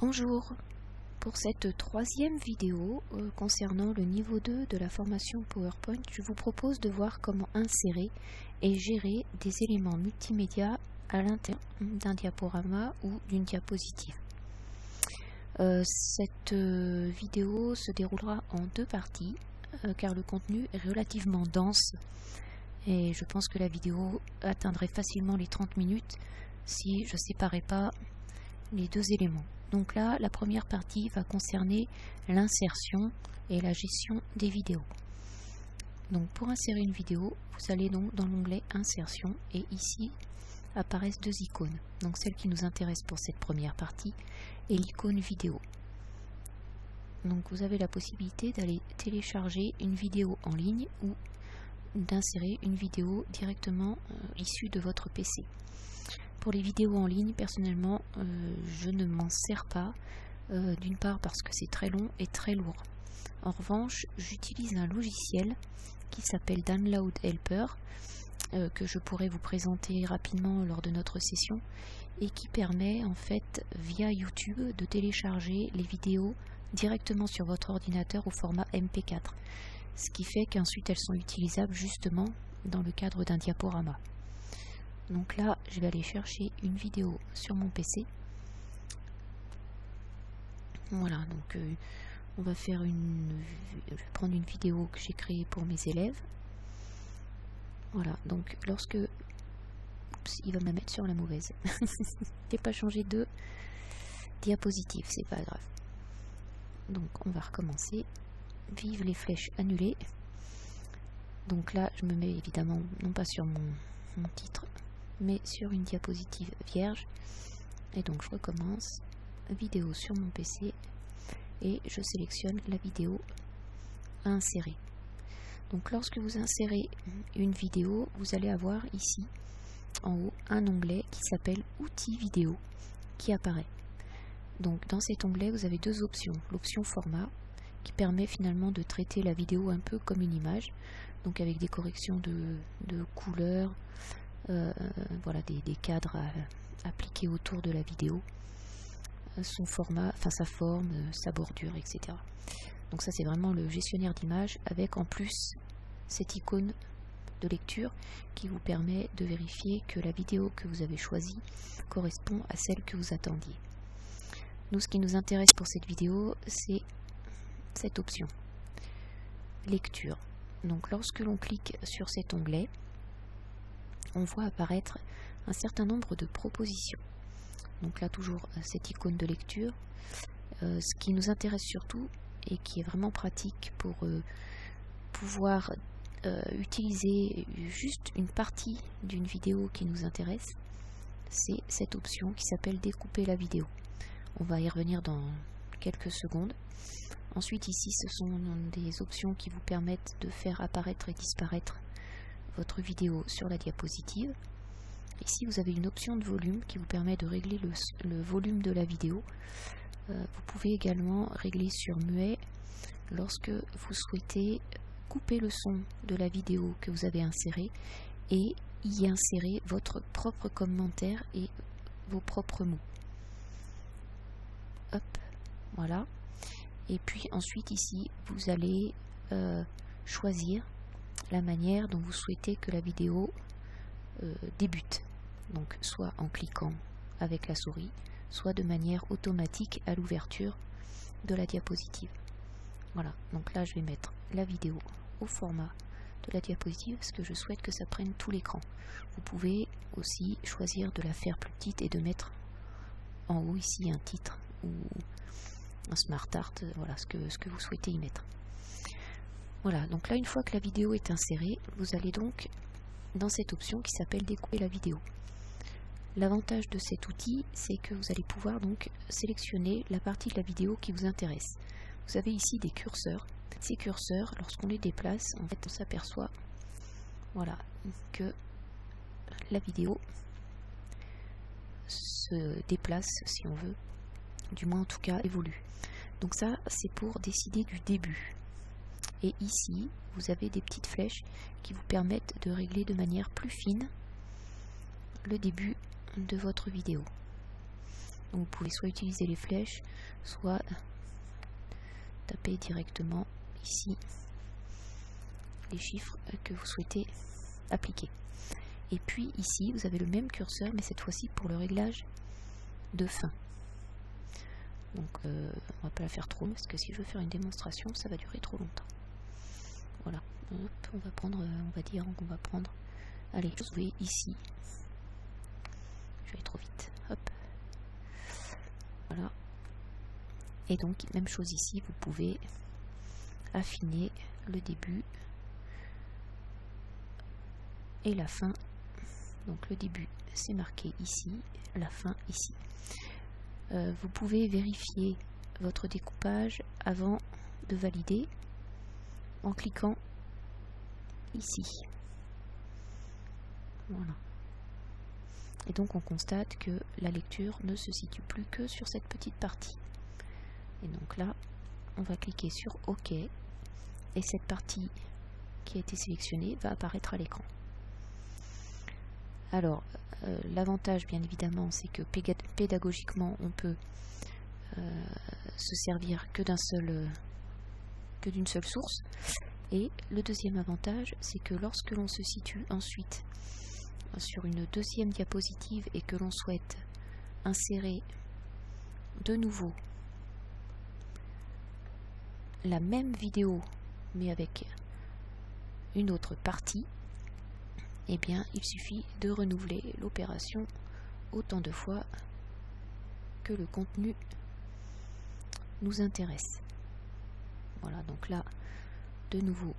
Bonjour, pour cette troisième vidéo concernant le niveau 2 de la formation PowerPoint, je vous propose de voir comment insérer et gérer des éléments multimédia à l'intérieur d'un diaporama ou d'une diapositive. Cette vidéo se déroulera en deux parties car le contenu est relativement dense et je pense que la vidéo atteindrait facilement les 30 minutes si je ne séparais pas les deux éléments. Donc là, la première partie va concerner l'insertion et la gestion des vidéos. Donc pour insérer une vidéo, vous allez donc dans l'onglet Insertion et ici apparaissent deux icônes. Donc celle qui nous intéresse pour cette première partie est l'icône vidéo. Donc vous avez la possibilité d'aller télécharger une vidéo en ligne ou d'insérer une vidéo directement issue de votre PC. Pour les vidéos en ligne, personnellement, je ne m'en sers pas, d'une part parce que c'est très long et très lourd. En revanche, j'utilise un logiciel qui s'appelle Download Helper, que je pourrais vous présenter rapidement lors de notre session, et qui permet en fait, via YouTube, de télécharger les vidéos directement sur votre ordinateur au format MP4. Ce qui fait qu'ensuite elles sont utilisables justement dans le cadre d'un diaporama. Donc là, je vais aller chercher une vidéo sur mon PC. Voilà, donc on va faire je vais prendre une vidéo que j'ai créée pour mes élèves. Voilà, donc lorsque... Oups, il va me la mettre sur la mauvaise. J'ai pas changé de diapositive, c'est pas grave. Donc on va recommencer. Vive les flèches annulées. Donc là, je me mets évidemment non pas sur mon titre, mais sur une diapositive vierge. Et donc je recommence, vidéo sur mon PC, et je sélectionne la vidéo à insérer. Donc lorsque vous insérez une vidéo, vous allez avoir ici en haut un onglet qui s'appelle Outils vidéo qui apparaît. Donc dans cet onglet, vous avez deux options. L'option format qui permet finalement de traiter la vidéo un peu comme une image, donc avec des corrections de couleurs, voilà, des cadres appliqués autour de la vidéo, son format, enfin sa forme, sa bordure, etc. Donc ça c'est vraiment le gestionnaire d'images avec en plus cette icône de lecture qui vous permet de vérifier que la vidéo que vous avez choisie correspond à celle que vous attendiez. Nous, ce qui nous intéresse pour cette vidéo, c'est cette option lecture. Donc lorsque l'on clique sur cet onglet, on voit apparaître un certain nombre de propositions. Donc là toujours cette icône de lecture. Ce qui nous intéresse surtout et qui est vraiment pratique pour pouvoir utiliser juste une partie d'une vidéo qui nous intéresse, c'est cette option qui s'appelle découper la vidéo. On va y revenir dans quelques secondes. Ensuite ici ce sont des options qui vous permettent de faire apparaître et disparaître votre vidéo sur la diapositive. Ici vous avez une option de volume qui vous permet de régler le volume de la vidéo. Vous pouvez également régler sur muet lorsque vous souhaitez couper le son de la vidéo que vous avez insérée et y insérer votre propre commentaire et vos propres mots. Hop, voilà. Et puis ensuite ici vous allez choisir la manière dont vous souhaitez que la vidéo débute. Donc soit en cliquant avec la souris, soit de manière automatique à l'ouverture de la diapositive. Voilà, donc là je vais mettre la vidéo au format de la diapositive parce que je souhaite que ça prenne tout l'écran. Vous pouvez aussi choisir de la faire plus petite et de mettre en haut ici un titre ou un smart art, voilà ce que vous souhaitez y mettre. Voilà, donc là une fois que la vidéo est insérée, vous allez donc dans cette option qui s'appelle découper la vidéo. L'avantage de cet outil, c'est que vous allez pouvoir donc sélectionner la partie de la vidéo qui vous intéresse. Vous avez ici des curseurs. Ces curseurs, lorsqu'on les déplace, en fait on s'aperçoit, voilà, que la vidéo se déplace, si on veut, du moins en tout cas évolue. Donc ça c'est pour décider du début. Et ici vous avez des petites flèches qui vous permettent de régler de manière plus fine le début de votre vidéo. Vous pouvez soit utiliser les flèches, soit taper directement ici les chiffres que vous souhaitez appliquer. Et puis ici, vous avez le même curseur, mais cette fois-ci pour le réglage de fin. Donc on va pas la faire trop, parce que si je veux faire une démonstration, ça va durer trop longtemps. Voilà. Hop, on va prendre, on va dire qu'on va prendre. Allez, je vais ici. Je vais aller trop vite. Hop. Voilà. Et donc, même chose ici, vous pouvez affiner le début et la fin. Donc le début, c'est marqué ici, la fin ici. Vous pouvez vérifier votre découpage avant de valider en cliquant ici. Voilà. Et donc on constate que la lecture ne se situe plus que sur cette petite partie. Et donc là, on va cliquer sur OK et cette partie qui a été sélectionnée va apparaître à l'écran. Alors, l'avantage bien évidemment, c'est que pédagogiquement, on peut se servir que d'une seule source. Et le deuxième avantage, c'est que lorsque l'on se situe ensuite sur une deuxième diapositive et que l'on souhaite insérer de nouveau la même vidéo mais avec une autre partie, eh bien il suffit de renouveler l'opération autant de fois que le contenu nous intéresse. Voilà, donc là de nouveau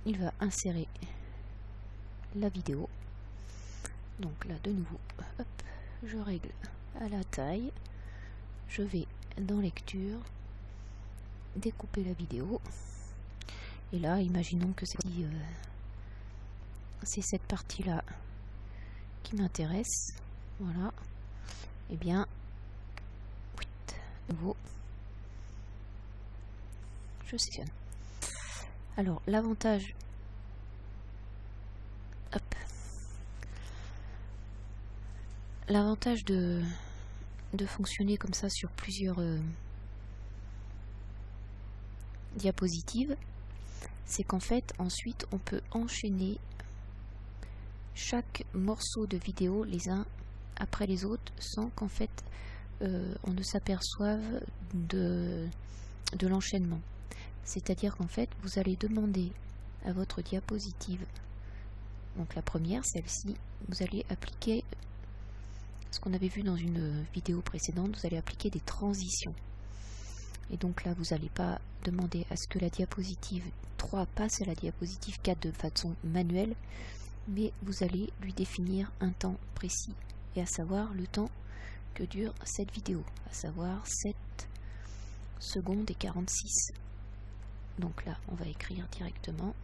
il va insérer la vidéo. Donc là de nouveau, hop, je règle à la taille, je vais dans lecture, découper la vidéo, et là imaginons que c'est cette partie là qui m'intéresse. Voilà, et bien de nouveau je sélectionne. Alors l'avantage, hop, l'avantage de fonctionner comme ça sur plusieurs diapositives, c'est qu'en fait ensuite on peut enchaîner chaque morceau de vidéo les uns après les autres sans qu'en fait on ne s'aperçoive de l'enchaînement. C'est-à-dire qu'en fait vous allez demander à votre diapositive, donc la première, celle-ci, vous allez appliquer ce qu'on avait vu dans une vidéo précédente, vous allez appliquer des transitions. Et donc là, vous n'allez pas demander à ce que la diapositive 3 passe à la diapositive 4 de façon manuelle, mais vous allez lui définir un temps précis, et à savoir le temps que dure cette vidéo, à savoir 7 secondes et 46. Donc là, on va écrire directement.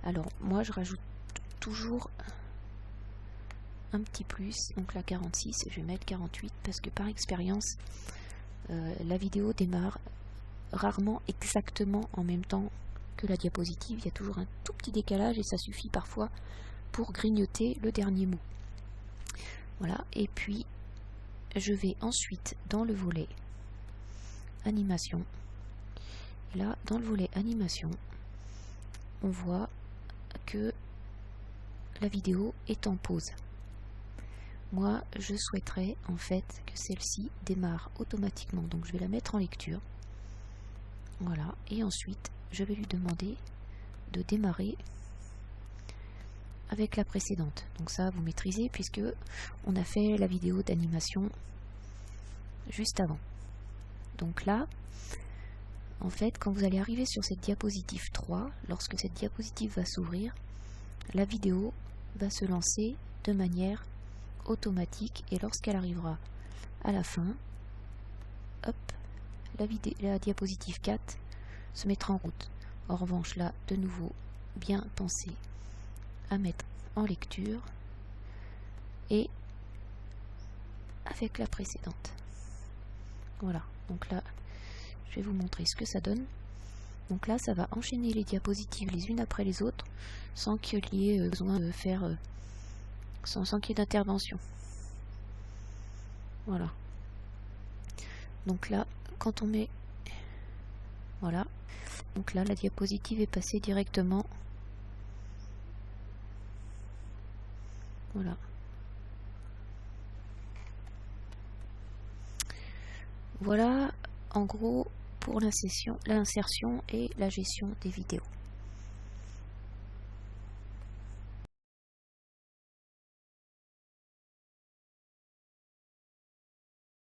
Alors, moi, je rajoute toujours un petit plus, donc là 46, je vais mettre 48 parce que par expérience la vidéo démarre rarement exactement en même temps que la diapositive, il y a toujours un tout petit décalage et ça suffit parfois pour grignoter le dernier mot. Voilà, et puis je vais ensuite dans le volet animation, et là dans le volet animation on voit que la vidéo est en pause. Moi, je souhaiterais en fait que celle-ci démarre automatiquement. Donc je vais la mettre en lecture. Voilà. Et ensuite, je vais lui demander de démarrer avec la précédente. Donc ça, vous maîtrisez puisque on a fait la vidéo d'animation juste avant. Donc là, en fait, quand vous allez arriver sur cette diapositive 3, lorsque cette diapositive va s'ouvrir, la vidéo va se lancer de manière automatique et lorsqu'elle arrivera à la fin, hop, la diapositive 4 se mettra en route. En revanche, là, de nouveau, bien penser à mettre en lecture et avec la précédente. Voilà, donc là, je vais vous montrer ce que ça donne. Donc là, ça va enchaîner les diapositives les unes après les autres sans qu'il y ait besoin de faire sans qu'il y ait d'intervention. Voilà. Donc là, quand on met... Voilà. Donc là, la diapositive est passée directement. Voilà. Voilà, en gros, pour l'insertion et la gestion des vidéos.